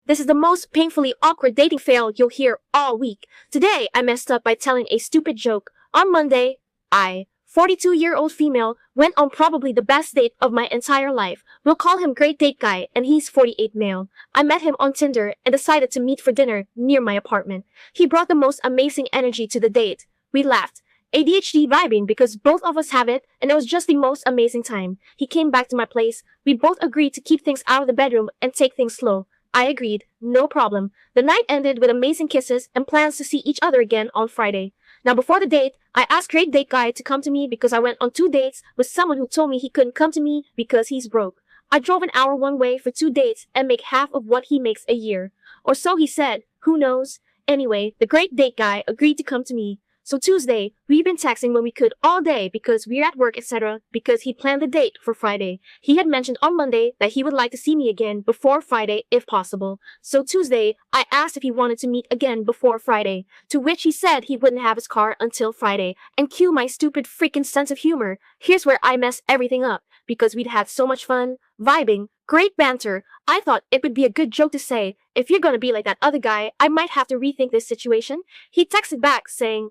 This is the most painfully awkward dating fail you'll hear all week. Today, I messed up by telling a stupid joke. On Monday, I, 42-year-old female, went on probably the best date of my entire life. We'll call him Great Date Guy, and he's 48 male. I met him on Tinder and decided to meet for dinner near my apartment. He brought the most amazing energy to the date. We laughed. ADHD vibing because both of us have it, and it was just the most amazing time. He came back to my place. We both agreed to keep things out of the bedroom and take things slow. I agreed, no problem. The night ended with amazing kisses and plans to see each other again on Friday. Now before the date, I asked Great Date Guy to come to me because I went on 2 dates with someone who told me he couldn't come to me because he's broke. I drove an hour one way for 2 dates and make half of what he makes a year. Or so he said, who knows? Anyway, the Great Date Guy agreed to come to me. So Tuesday, we've been texting when we could all day because we're at work, etc. because he planned the date for Friday. He had mentioned on Monday that he would like to see me again before Friday if possible. So Tuesday, I asked if he wanted to meet again before Friday, to which he said he wouldn't have his car until Friday. And cue my stupid freaking sense of humor. Here's where I mess everything up, because we'd had so much fun, vibing, great banter. I thought it would be a good joke to say, if you're gonna be like that other guy, I might have to rethink this situation. He texted back saying,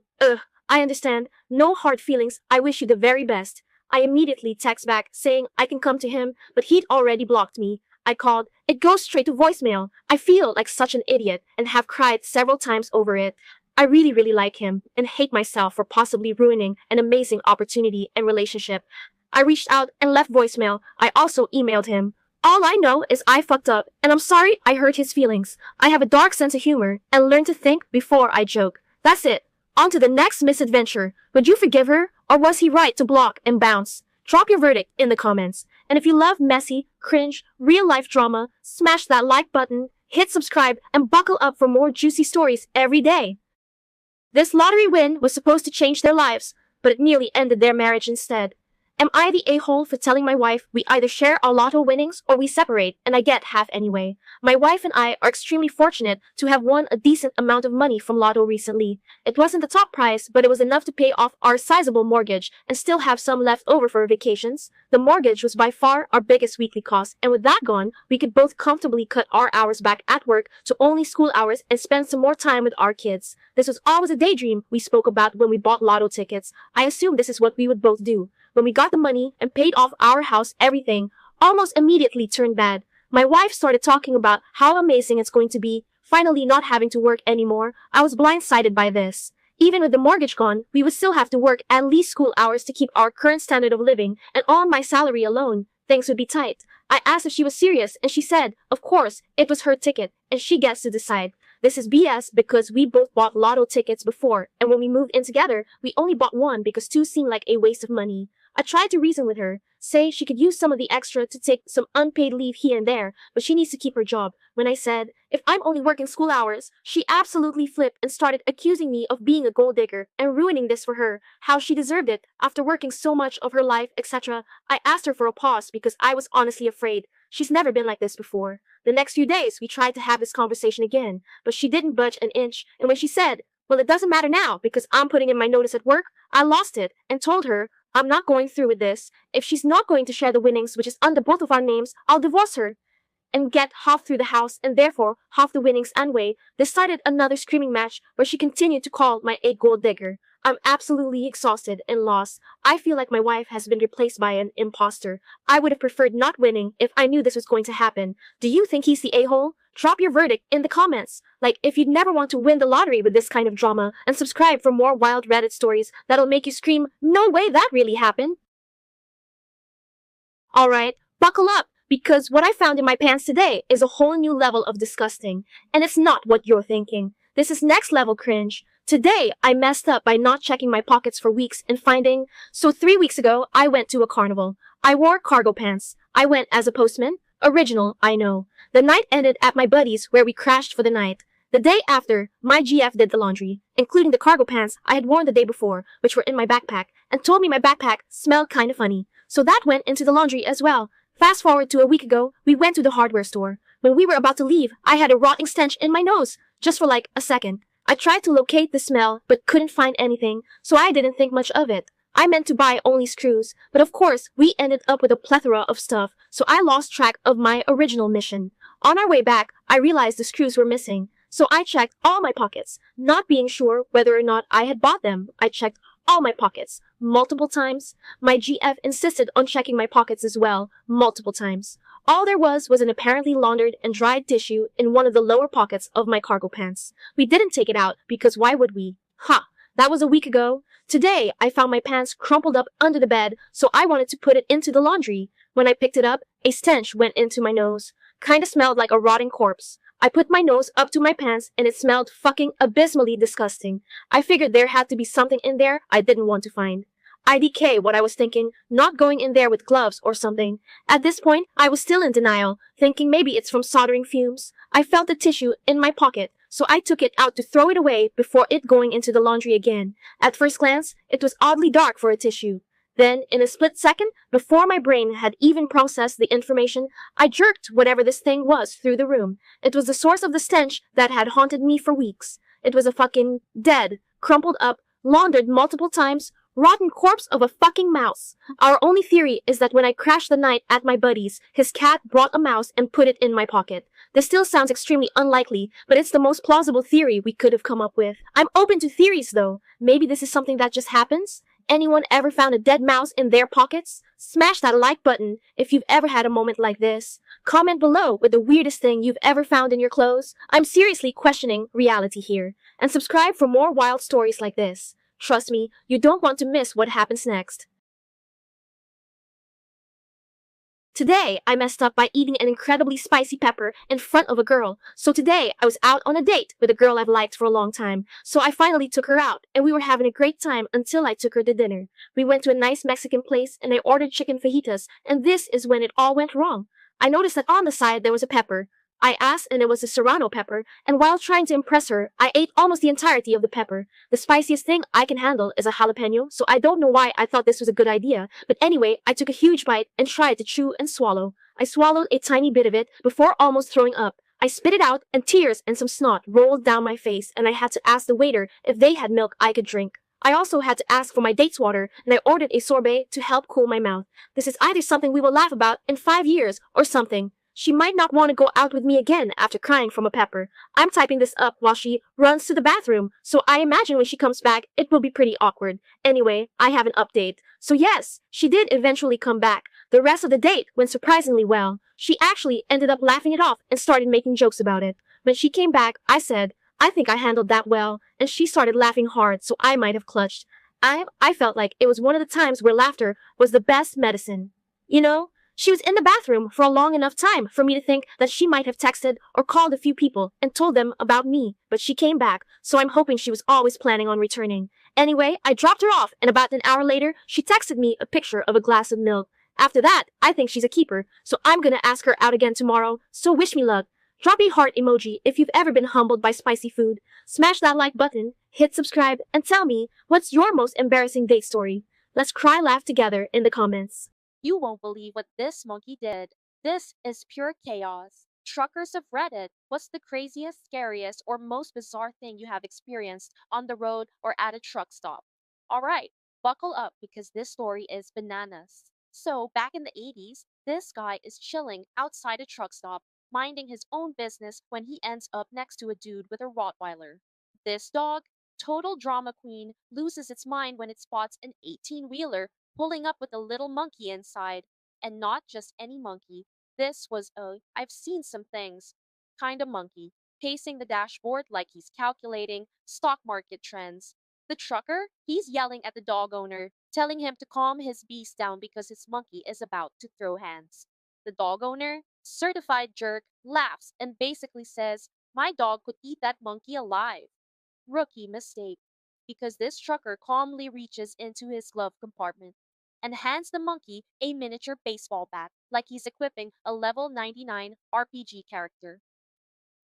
I understand. No hard feelings. I wish you the very best. I immediately text back saying I can come to him, but he'd already blocked me. I called. It goes straight to voicemail. I feel like such an idiot and have cried several times over it. I really like him and hate myself for possibly ruining an amazing opportunity and relationship. I reached out and left voicemail. I also emailed him. All I know is I fucked up, and I'm sorry I hurt his feelings. I have a dark sense of humor and learn to think before I joke. That's it. On to the next misadventure. Would you forgive her, or was he right to block and bounce? Drop your verdict in the comments. And if you love messy, cringe, real-life drama, smash that like button, hit subscribe, and buckle up for more juicy stories every day. This lottery win was supposed to change their lives, but it nearly ended their marriage instead. Am I the a-hole for telling my wife we either share our lotto winnings or we separate and I get half anyway? My wife and I are extremely fortunate to have won a decent amount of money from lotto recently. It wasn't the top prize, but it was enough to pay off our sizable mortgage and still have some left over for vacations. The mortgage was by far our biggest weekly cost, and with that gone, we could both comfortably cut our hours back at work to only school hours and spend some more time with our kids. This was always a daydream we spoke about when we bought lotto tickets. I assumed this is what we would both do. When we got the money and paid off our house, everything almost immediately turned bad. My wife started talking about how amazing it's going to be, finally not having to work anymore. I was blindsided by this. Even with the mortgage gone, we would still have to work at least school hours to keep our current standard of living, and on my salary alone, things would be tight. I asked if she was serious, and she said, of course, it was her ticket, and she gets to decide. This is BS because we both bought lotto tickets before, and when we moved in together, we only bought one because 2 seemed like a waste of money. I tried to reason with her, say she could use some of the extra to take some unpaid leave here and there, but she needs to keep her job. When I said, if I'm only working school hours, she absolutely flipped and started accusing me of being a gold digger and ruining this for her, how she deserved it after working so much of her life, etc. I asked her for a pause because I was honestly afraid. She's never been like this before. The next few days, we tried to have this conversation again, but she didn't budge an inch, and when she said, well, it doesn't matter now because I'm putting in my notice at work, I lost it and told her, I'm not going through with this. If she's not going to share the winnings, which is under both of our names, I'll divorce her and get half through the house and therefore half the winnings anyway. This started another screaming match where she continued to call my a gold digger. I'm absolutely exhausted and lost. I feel like my wife has been replaced by an imposter. I would have preferred not winning if I knew this was going to happen. Do you think he's the a-hole? Drop your verdict in the comments. Like, if you'd never want to win the lottery with this kind of drama, and subscribe for more wild Reddit stories that'll make you scream, no way that really happened. Alright, buckle up, because what I found in my pants today is a whole new level of disgusting, and it's not what you're thinking. This is next level cringe. Today, I messed up by not checking my pockets for weeks and finding. So 3 weeks ago, I went to a carnival. I wore cargo pants. I went as a postman. Original, I know. The night ended at my buddy's where we crashed for the night. The day after, my GF did the laundry, including the cargo pants I had worn the day before, which were in my backpack, and told me my backpack smelled kinda funny. So that went into the laundry as well. Fast forward to a week ago, we went to the hardware store. When we were about to leave, I had a rotting stench in my nose, just for like a second. I tried to locate the smell, but couldn't find anything, so I didn't think much of it. I meant to buy only screws, but of course, we ended up with a plethora of stuff, so I lost track of my original mission. On our way back, I realized the screws were missing. So I checked all my pockets, not being sure whether or not I had bought them. I checked all my pockets multiple times. My GF insisted on checking my pockets as well, multiple times. All there was an apparently laundered and dried tissue in one of the lower pockets of my cargo pants. We didn't take it out because why would we? Ha! That was a week ago. Today, I found my pants crumpled up under the bed, so I wanted to put it into the laundry. When I picked it up, a stench went into my nose. Kinda smelled like a rotting corpse. I put my nose up to my pants and it smelled fucking abysmally disgusting. I figured there had to be something in there I didn't want to find. IDK what I was thinking, not going in there with gloves or something. At this point, I was still in denial, thinking maybe it's from soldering fumes. I felt the tissue in my pocket, so I took it out to throw it away before it going into the laundry again. At first glance, it was oddly dark for a tissue. Then, in a split second, before my brain had even processed the information, I jerked whatever this thing was through the room. It was the source of the stench that had haunted me for weeks. It was a fucking dead, crumpled up, laundered multiple times, rotten corpse of a fucking mouse. Our only theory is that when I crashed the night at my buddy's, his cat brought a mouse and put it in my pocket. This still sounds extremely unlikely, but it's the most plausible theory we could have come up with. I'm open to theories though. Maybe this is something that just happens? Anyone ever found a dead mouse in their pockets? Smash that like button if you've ever had a moment like this. Comment below with the weirdest thing you've ever found in your clothes. I'm seriously questioning reality here. And subscribe for more wild stories like this. Trust me, you don't want to miss what happens next. Today, I messed up by eating an incredibly spicy pepper in front of a girl. So today, I was out on a date with a girl I've liked for a long time. So I finally took her out, and we were having a great time until I took her to dinner. We went to a nice Mexican place, and I ordered chicken fajitas, and this is when it all went wrong. I noticed that on the side there was a pepper. I asked, and it was a serrano pepper, and while trying to impress her, I ate almost the entirety of the pepper. The spiciest thing I can handle is a jalapeno, so I don't know why I thought this was a good idea. But anyway, I took a huge bite and tried to chew and swallow. I swallowed a tiny bit of it before almost throwing up. I spit it out, and tears and some snot rolled down my face, and I had to ask the waiter if they had milk I could drink. I also had to ask for my date's water, and I ordered a sorbet to help cool my mouth. This is either something we will laugh about in 5 years or something. She might not want to go out with me again after crying from a pepper. I'm typing this up while she runs to the bathroom, so I imagine when she comes back, it will be pretty awkward. Anyway, I have an update. So yes, she did eventually come back. The rest of the date went surprisingly well. She actually ended up laughing it off and started making jokes about it. When she came back, I said, I think I handled that well, and she started laughing hard, so I might have clutched. I felt like it was one of the times where laughter was the best medicine. You know? She was in the bathroom for a long enough time for me to think that she might have texted or called a few people and told them about me, but she came back, so I'm hoping she was always planning on returning. Anyway, I dropped her off, and about an hour later, she texted me a picture of a glass of milk. After that, I think she's a keeper, so I'm gonna ask her out again tomorrow, so wish me luck. Drop a heart emoji if you've ever been humbled by spicy food. Smash that like button, hit subscribe, and tell me, what's your most embarrassing date story? Let's cry laugh together in the comments. You won't believe what this monkey did. This is pure chaos. Truckers of Reddit, what's the craziest, scariest, or most bizarre thing you have experienced on the road or at a truck stop? Alright, buckle up because this story is bananas. So, back in the 80s, this guy is chilling outside a truck stop, minding his own business when he ends up next to a dude with a Rottweiler. This dog, total drama queen, loses its mind when it spots an 18-wheeler pulling up with a little monkey inside. And not just any monkey. This was a I've seen some things kind of monkey, pacing the dashboard like he's calculating stock market trends. The trucker, he's yelling at the dog owner, telling him to calm his beast down because his monkey is about to throw hands. The dog owner, certified jerk, laughs and basically says, my dog could eat that monkey alive. Rookie mistake. Because this trucker calmly reaches into his glove compartment and hands the monkey a miniature baseball bat like he's equipping a level 99 RPG character.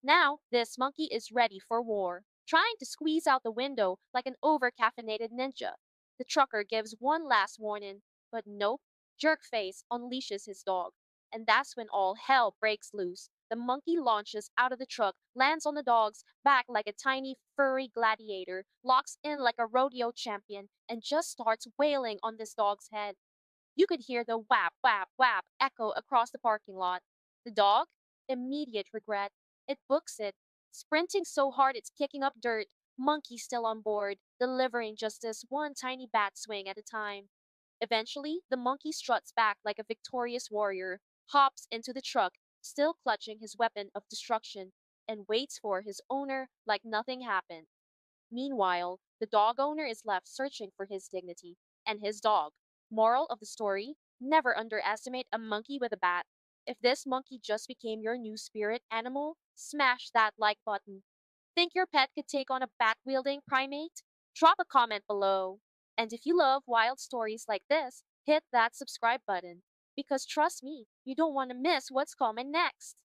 Now, this monkey is ready for war, trying to squeeze out the window like an over-caffeinated ninja. The trucker gives one last warning, but nope, Jerkface unleashes his dog. And that's when all hell breaks loose. The monkey launches out of the truck, lands on the dog's back like a tiny furry gladiator, locks in like a rodeo champion, and just starts wailing on this dog's head. You could hear the whap, whap, whap echo across the parking lot. The dog? Immediate regret. It books it, sprinting so hard it's kicking up dirt, monkey still on board, delivering just this one tiny bat swing at a time. Eventually, the monkey struts back like a victorious warrior, hops into the truck, still clutching his weapon of destruction, and waits for his owner like nothing happened. Meanwhile, the dog owner is left searching for his dignity and his dog. Moral of the story: never underestimate a monkey with a bat. If this monkey just became your new spirit animal, smash that like button. Think your pet could take on a bat wielding primate? Drop a comment below. And if you love wild stories like this, hit that subscribe button. Because trust me, you don't want to miss what's coming next.